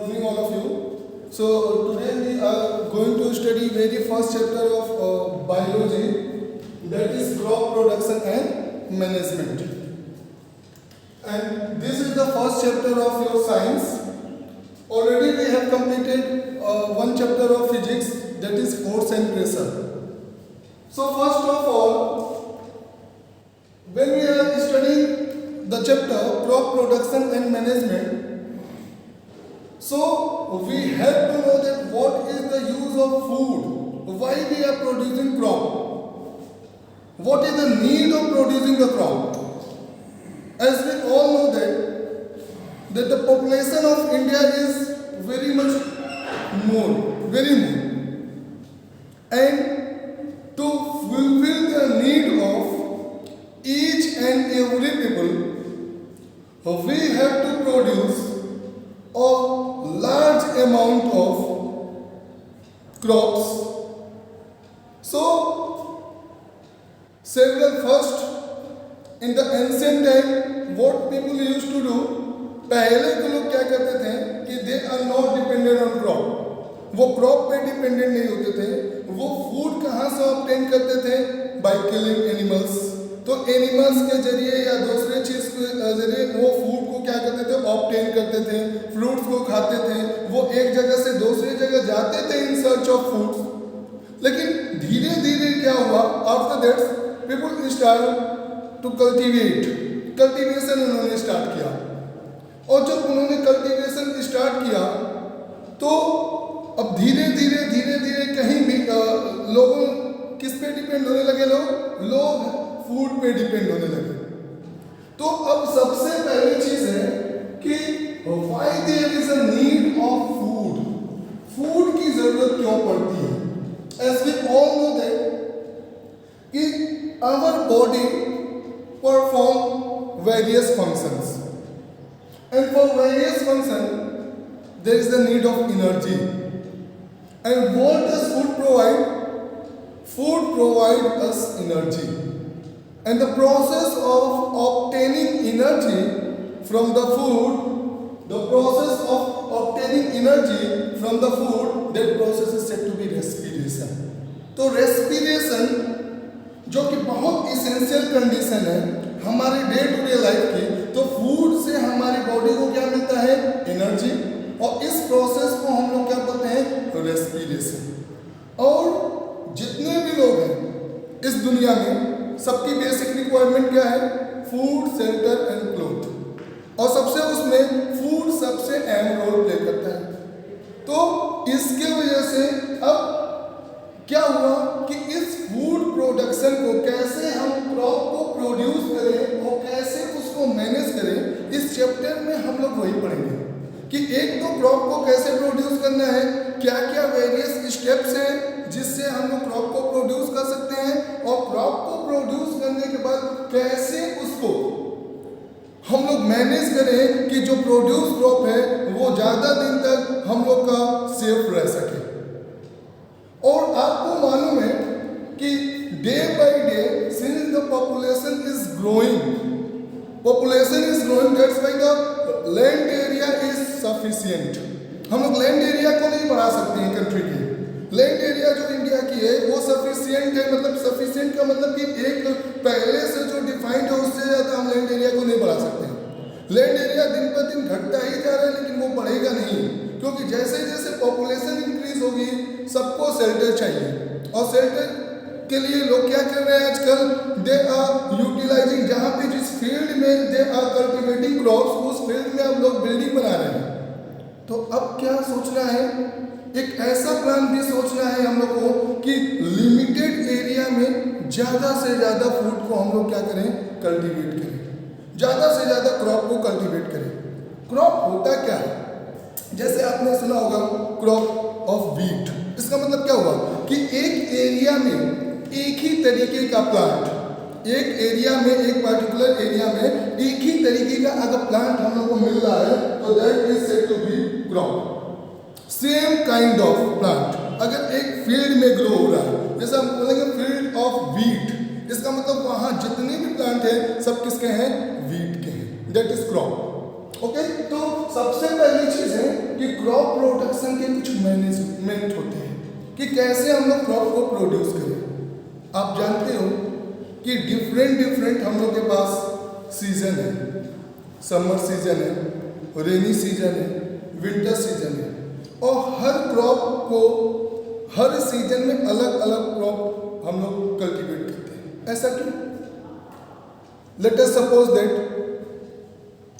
morning, all of you. So today we are going to study very first chapter of biology, that is crop production and management. And this is the first chapter of your science. Already we have completed one chapter of physics, that is force and pressure. So first of all, when we are studying the chapter crop production and management, so we have to know that what is the use of food, why we are producing crop, what is the need of producing the crop. As we all know that the population of India is very more, and to fulfill the need of each and every people, we have to produce a large amount of crops. So, several first in the ancient time, what people used to do, पहले के लोग क्या करते थे कि they are not dependent on crop, वो crop पे dependent नहीं होते थे, वो फूड कहाँ से ऑब्टेन करते थे, बाय किलिंग एनिमल्स. तो एनिमल्स के जरिए या दूसरे चीज के जरिए वो फूड को क्या करते थे, ऑब्टेन करते थे, फ्रूट्स को खाते थे, वो एक जगह से दूसरी जगह जाते थे इन सर्च ऑफ फूड्स. लेकिन धीरे धीरे क्या हुआ, after that people start to cultivation उन्होंने स्टार्ट किया. और जब उन्होंने कल्टीवेशन स्टार्ट किया तो अब धीरे धीरे कहीं भी लोगों किस पे डिपेंड होने लगे, लोग फूड पे डिपेंड होने लगे. तो अब सबसे पहली चीज है कि why there is a need of food की जरूरत क्यों पड़ती है. As we all know that कि our body perform various functions, and for various functions there is the need of energy. And what does food provide? Food provides us energy, and the process of obtaining energy from the food, that process is said to be respiration. तो respiration जो कि बहुत essential condition है हमारे day to day life की, तो food से हमारी बॉडी को क्या मिलता है, एनर्जी. और इस प्रोसेस को हम लोग क्या बोलते हैं, रेस्पिरेशन. और जितने भी लोग हैं इस दुनिया में, सबकी बेसिक रिक्वायरमेंट क्या है, फूड, शेल्टर एंड क्लोथ. और सबसे उसमें फूड सबसे अहम रोल प्ले करता है. तो इसके वजह से अब क्या हुआ कि इस फूड प्रोडक्शन को कैसे हम क्रॉप को प्रोड्यूस करें और कैसे उसको मैनेज करें, इस चैप्टर में हम लोग वही पढ़ेंगे कि एक तो क्रॉप को कैसे प्रोड्यूस करना है, क्या क्या वेरियस स्टेप्स हैं जिससे हम लोग क्रॉप को प्रोड्यूस कर सकते हैं, और क्रॉप को प्रोड्यूस करने के बाद कैसे उसको हम लोग मैनेज करें कि जो प्रोड्यूस क्रॉप है वो ज़्यादा दिन तक हम लोग का सेफ रह सके. और आपको मालूम है कि day by day since the population is growing, that's why the land area is sufficient. हम लोग लैंड एरिया को नहीं बढ़ा सकते हैं कंट्री के. लैंड एरिया जो इंडिया की है वो सफिशिएंट है, मतलब सफिशिएंट का मतलब कि एक पहले से जो डिफाइंड है उससे ज़्यादा हम लैंड एरिया को नहीं बढ़ा सकते हैं. लैंड एरिया दिन पर दिन घटता ही जा रहा है, लेकिन वो बढ़ेगा नहीं, क्योंकि जैसे जैसे पॉपुलेशन इंक्रीज होगी सबको शेल्टर चाहिए. और शेल्टर के लिए लोग क्या कर रहे हैं आजकल, दे आर यूटिलाइजिंग, जहाँ पे जिस फील्ड में दे आर कल्टिवेटिंग क्रॉप्स, उस फील्ड में अब लोग बिल्डिंग बना रहे हैं. तो अब क्या सोचना है, एक ऐसा प्लान भी सोचना है हम लोग को कि लिमिटेड एरिया में ज़्यादा से ज़्यादा फूड को हम लोग क्या करें, कल्टिवेट करें, ज़्यादा से ज़्यादा क्रॉप को कल्टिवेट करें. क्रॉप होता क्या है, जैसे आपने सुना होगा क्रॉप ऑफ व्हीट. इसका मतलब क्या हुआ कि एक एरिया में एक ही तरीके का प्लांट, एक एरिया में, एक पर्टिकुलर एरिया में एक ही तरीके का अगर प्लांट हम लोग को मिल रहा है तो that is said to be crop. Same kind of plant अगर एक फील्ड में ग्रो हो रहा है, जैसे हम बोलेंगे फील्ड ऑफ व्हीट, इसका मतलब वहाँ जितने भी प्लांट हैं सब किसके हैं, व्हीट के हैं, दैट इज क्रॉप. ओके, तो सबसे पहली चीज है कि क्रॉप किस्म के कुछ मैनेजमेंट होते हैं कि कैसे हम लोग क्रॉप को प्रोड्यूस करें। आप जानते हो कि डिफरेंट हम लोग के पास सीजन है, समर सीजन है, रेनी सीजन है, विंटर सीजन है, और हर क्रॉप को हर सीजन में अलग अलग क्रॉप हम लोग कल्टीवेट करते हैं। ऐसा क्यों? Let us suppose that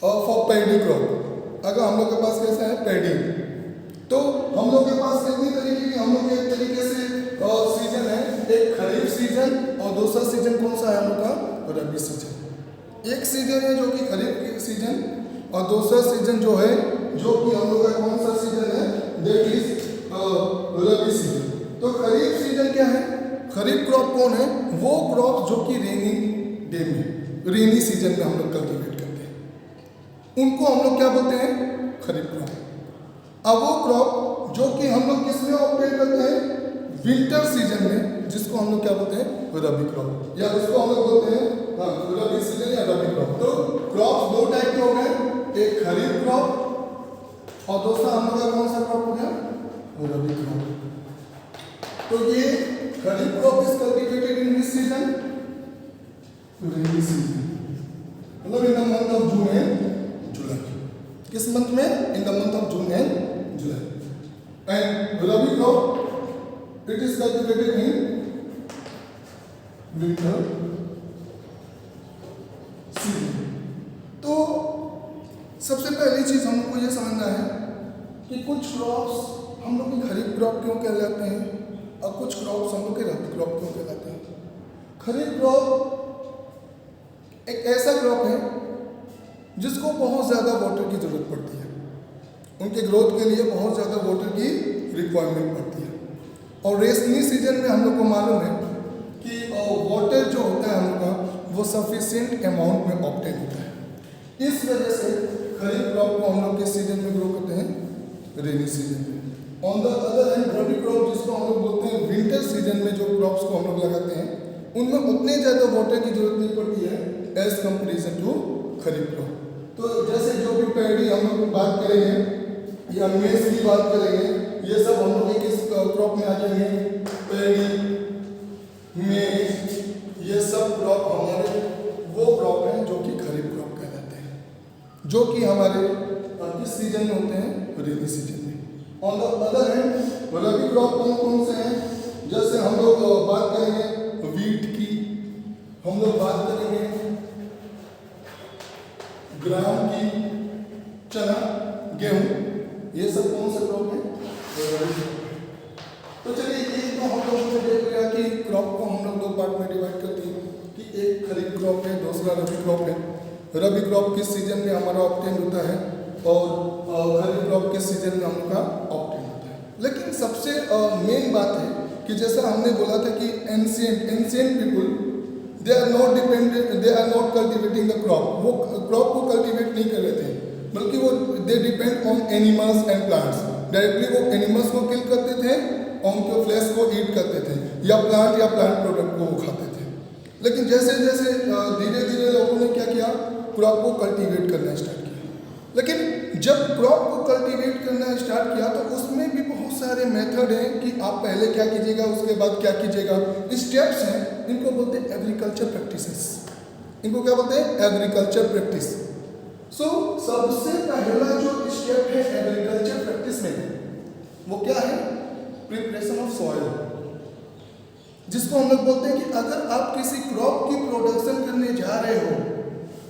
for paddy crop, अगर हम लोग के पास कैसा है पैडी, तो हम लोग के पास कितनी तरीके की हम लोग एक तरीके से सीजन है, एक खरीफ सीजन और दूसरा सीजन कौन सा है हम लोग का? रबी सीजन। एक सीजन है जो कि खरीफ की सीजन, और दूसरा सीजन जो है जो कि हम लोग का कौन सा सीजन है? That is rabi season. तो खरीफ सीजन क्या है? खरीफ क्रॉप कौन है? वो क्रॉप जो कि रेनी डे में, रेनी सीजन में हम लोग कल्टीवेट करते हैं, उनको हम लोग क्या बोलते हैं? खरीफ क्रॉप। अब वो क्रॉप जो कि हम लोग किस में ऑपरेट करते हैं? विंटर सीजन में, जिसको हम लोग क्या बोलते हैं? रबी क्रॉप, या उसको हम लोग बोलते हैं रबी सीजन या रबी क्रॉप। तो क्रॉप दो टाइप के हो गए, एक खरीफ क्रॉप और दूसरा हम लोग का कौन सा क्रॉप हो गया? रबी क्रॉप। तो ये kharif crop is cultivated in this season, rainy season, मतलब in the month of June and July. किस मंथ में? In the month of June and July. And rabi crop it is cultivated in winter season. तो सबसे पहली चीज हमको ये समझना है कि कुछ क्रॉप्स हम लोग की खरीफ क्रॉप क्यों कहलाते हैं और कुछ क्रॉप्स हम लोग के रबी क्रॉप क्यों कहलाते हैं। खरीफ क्रॉप एक ऐसा क्रॉप है जिसको बहुत ज़्यादा वाटर की ज़रूरत पड़ती है, उनके ग्रोथ के लिए बहुत ज़्यादा वाटर की रिक्वायरमेंट पड़ती है, और रेनी सीजन में हम लोग को मालूम है कि वाटर जो होता है हम लोग का वो सफिशिएंट अमाउंट में ऑब्टेन होता है। इस वजह से खरीफ क्रॉप को हम लोग किस सीजन में ग्रो करते हैं? रेनी सीजन में। On the other hand rabi crop जिसको हम लोग बोलते हैं विंटर सीजन में जो क्रॉप्स को हम लोग लगाते हैं उनमें उतने ज़्यादा वाटर की जरूरत नहीं पड़ती है as comparison to kharif crop. तो जैसे जो भी पैडी हम लोग बात करेंगे या मेज की बात करेंगे, ये सब हम लोग किस क्रॉप में आ जाएंगे? पैडी, मेज, ये सब क्रॉप हमारे वो क्रॉप हैं जो कि खरीफ क्रॉप कहलाते हैं, जो कि हमारे किस सीजन में होते हैं? रेनी सीजन में। On the other hand rabi crop कौन कौन से हैं? जैसे हम लोग बात करेंगे वीट की, हम लोग बात करेंगे ग्राम की, चना, गेहूं, ये सब कौन सा क्रॉप है? तो चलिए ये तो हम लोगों ने देख लिया कि क्रॉप को हम लोग दो पार्ट में डिवाइड करते हैं कि एक खरीफ क्रॉप है, दूसरा रबी क्रॉप है। रबी क्रॉप किस सीजन में हमारा ऑब्टेन होता है और खरीफ क्रॉप किस सीजन में हमका ऑब्टेन होता है। लेकिन सबसे मेन बात है कि जैसा हमने बोला था कि ancient people they are not cultivating the crop, वो क्रॉप को कल्टिवेट नहीं कर रहे थे, बल्कि वो they depend on animals and plants. Directly वो एनिमल्स को किल करते थे और उनके फ्लैश को ईट करते थे, या प्लांट प्रोडक्ट को वो खाते थे। लेकिन जैसे जैसे धीरे धीरे लोगों ने क्या किया? क्रॉप को कल्टीवेट करना स्टार्ट किया। लेकिन जब क्रॉप को कल्टीवेट करना स्टार्ट किया तो उसमें भी बहुत सारे मेथड हैं कि आप पहले क्या कीजिएगा, उसके बाद क्या कीजिएगा। स्टेप्स हैं, इनको बोलते हैं एग्रीकल्चर प्रैक्टिसेस। इनको क्या बोलते हैं? Agriculture practice. सो सबसे पहला जो स्टेप है एग्रीकल्चर प्रैक्टिस में वो क्या है? प्रिपरेशन ऑफ सॉइल, जिसको हम लोग बोलते हैं कि अगर आप किसी क्रॉप की प्रोडक्शन करने जा रहे हो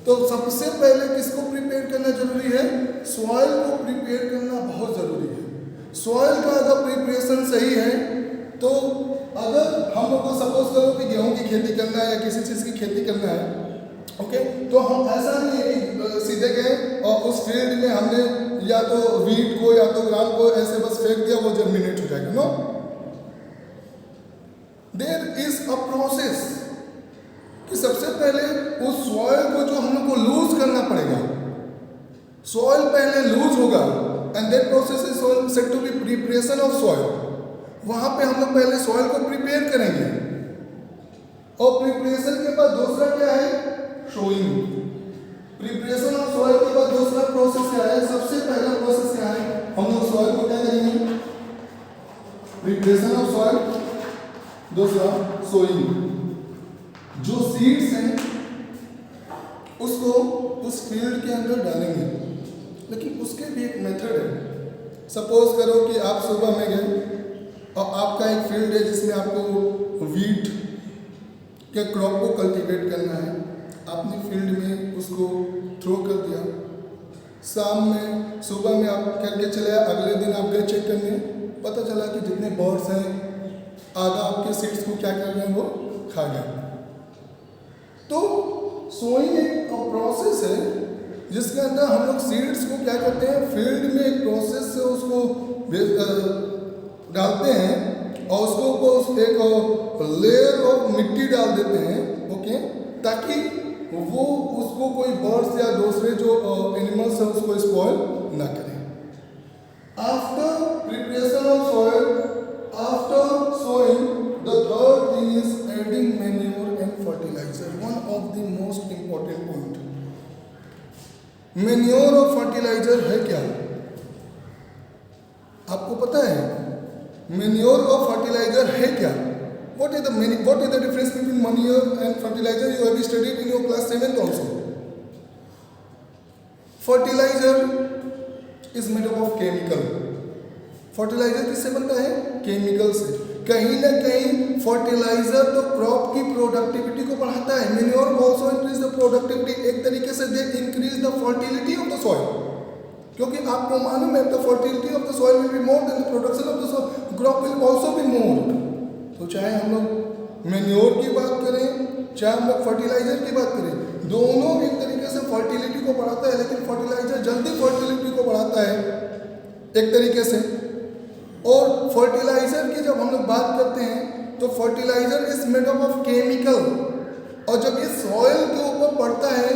तो सबसे पहले किसको प्रिपेयर करना जरूरी है? सॉइल को प्रिपेयर करना बहुत ज़रूरी है। सॉइल का अगर प्रिपरेशन सही है तो अगर हम लोग को सपोज करो कि गेहूं की खेती करना है या किसी चीज़ की खेती करना है, ओके, तो हम ऐसा नहीं है कि सीधे गए और उस फील्ड में हमने या तो वीट को या तो ग्राम को ऐसे बस फेंक दिया, वो जर्मिनेट हो जाएगा। No, there is a process कि सबसे पहले उस सॉइल को जो हम लोग को लूज करना पड़ेगा। सॉइल पहले लूज होगा and that process is said to be preparation of soil. वहां पे हम लोग पहले सॉइल को प्रिपेयर करेंगे और प्रिपरेशन के बाद दूसरा क्या है? शोइंग। प्रिपरेशन ऑफ सॉइल के बाद दूसरा प्रोसेस क्या है? सबसे पहला प्रोसेस क्या है? हम लोग सॉइल को क्या करेंगे? प्रिपरेशन ऑफ सॉइल, दूसरा सोइंग। जो सीड्स हैं उसको उस फील्ड के अंदर डालेंगे, लेकिन उसके भी एक मेथड है। सपोज करो कि आप सुबह में गए और आपका एक फील्ड है जिसमें आपको वीट के क्रॉप को कल्टीवेट करना है। आपने फील्ड में उसको थ्रो कर दिया, शाम में सुबह में आप करके चले आए, अगले दिन आप गए चेक करने, पता चला कि जितने बर्ड्स हैं आधा आपके सीड्स को क्या कर रहे हैं, वो खा गए। तो सोइंग एक प्रोसेस है जिसके अंदर हम लोग सीड्स को क्या करते हैं, फील्ड में एक प्रोसेस से उसको डालते हैं और उसको एक लेयर ऑफ मिट्टी डाल देते हैं, ओके, ताकि वो उसको कोई बर्ड्स या दूसरे जो एनिमल्स हैं उसको स्पॉइल ना करें। After preparation of soil, after sowing, the third thing is adding manure and fertiliser, one of the most important point. Manure और फर्टिलाइजर है क्या, आपको पता है? मैन्योर और फर्टिलाइजर है क्या? What is the difference between manure and fertilizer? You have studied in your class 7th also. Fertilizer is made up of chemical. Fertiliser किससे बनता है? केमिकल से। कहीं ना कहीं फर्टिलाइजर तो क्रॉप की प्रोडक्टिविटी को बढ़ाता है। Manure also increase the productivity, एक तरीके से they increase the fertility of the soil, क्योंकि आपको मालूम है the fertility of the soil will be more than the production of the soil, crop will also be more. तो चाहे हम लोग मैन्योर की बात करें, चाहे हम लोग फर्टिलाइजर की बात करें, दोनों एक तरीके से फर्टिलिटी को बढ़ाता है, लेकिन फर्टिलाइजर जल्दी फर्टिलिटी को बढ़ाता है एक तरीके से। और फर्टिलाइजर की जब हम लोग बात करते हैं तो fertilizer is made up of chemical, और जब ये सॉइल के ऊपर पड़ता है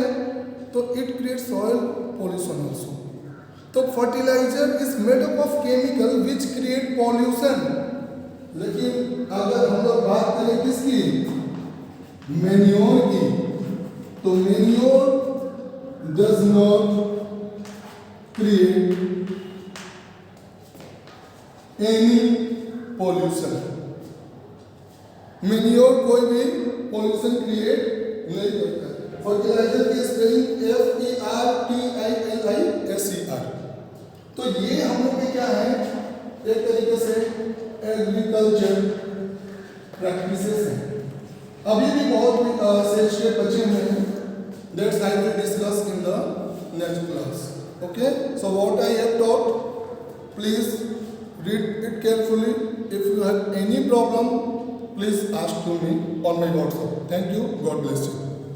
तो it create soil pollution also. तो fertilizer is made up of chemical which create pollution. लेकिन अगर हम लोग बात करें किसकी, मैन्योर की, तो manure does not create any pollution. Manure कोई भी पॉल्यूशन क्रिएट नहीं करता है। फर्टिलाइजर की स्पेलिंग FERTILISER। तो ये हम लोग के क्या है, एक तरीके से एग्रीकल्चर प्रैक्टिसेस हैं। अभी भी बहुत सेशन बचे हुए हैं, that's I will discuss in the next class. Okay, so what I have taught, please read it carefully. If you have any problem, please ask to me on my WhatsApp. Thank you. God bless you.